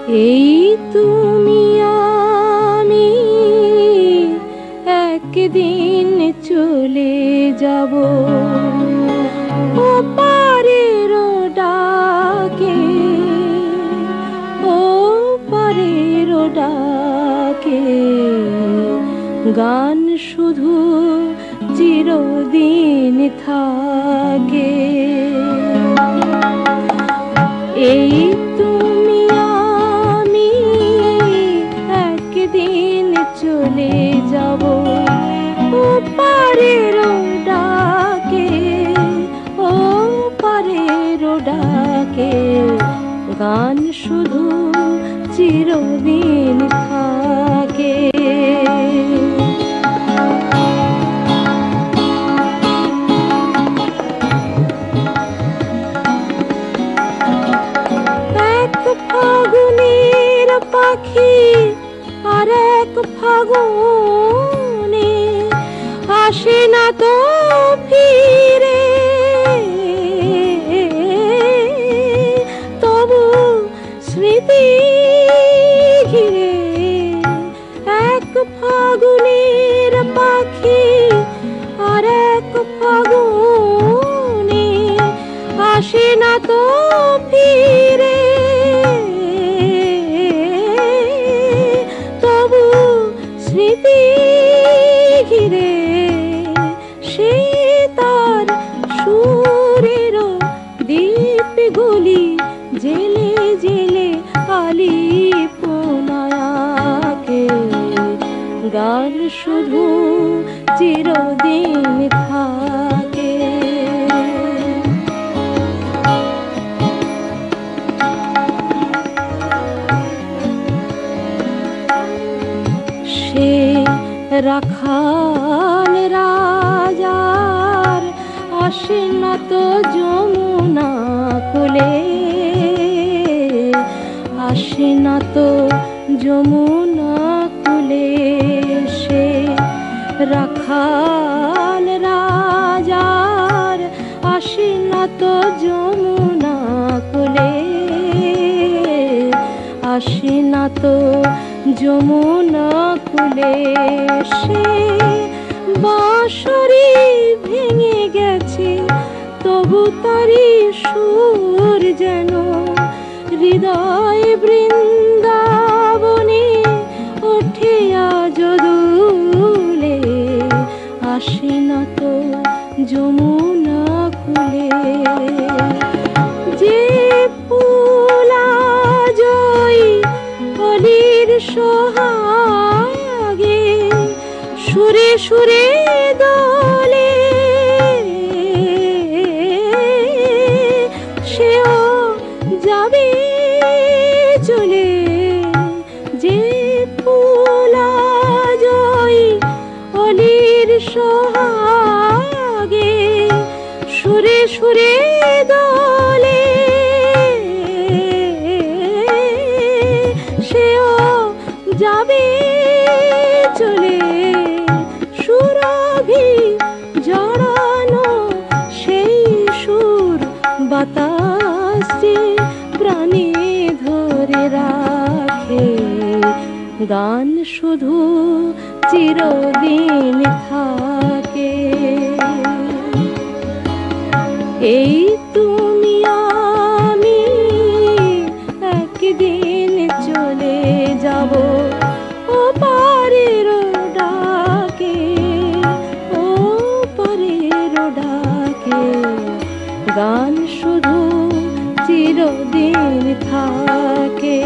এই তুমি আমি একদিন চলে যাব ও পারের ডাকে, ও পারের ডাকে। গান শুধু চিরদিন থাকে। এই তুমি আমি একদিন চলে যাব ও পারের ডাকে, ও পারের ডাকে। গান শুধু চিরদিন থাকে। ফাগুনের পাখি আর এক ফাগুনে আসে না তো ফিরে, তবু স্মৃতি ঘিরে। এক ফাগুনের পাখি আর এক ফাগুনে আসে না তো ফিরে, স্মৃতি ঘিরে। সে তার সুরের দীপগুলি জেলে জেলে আলিপনায়াকে। গান শুধু চিরদিন থাকে। সে রাখাল রাজার আসে না তো যমুনা কুলে, আসে না তো যমুনা কুলে। সে রাখাল রাজার আসে না তো যমুনা কুলে, আসে না তো যমুনা কুলে। সে বাঁশরি ভেঙে গেছে তবু তারি সুর যেন হৃদয় বৃন্দাবনে ওঠে আজ দুলে। আসে না তো যমুনা কুলে। যে ফুলা জয় অলির সোহাগে সুরে সুরে দোলে, সেও যাবে চলে। যে ফুলা জয় অলির সোহাগে সুরে সুরে দোলে, সেও যাবে চলে। সুরভি জড়ানো সেই সুর বাতাসে প্রাণে ধরে রাখে। গান শুধু চিরদিন থাকে। এই তুমি আমি একদিন চলে যাব ও পারের ডাকে, ও পারের ডাকে। গান শুধু চিরদিন থাকে।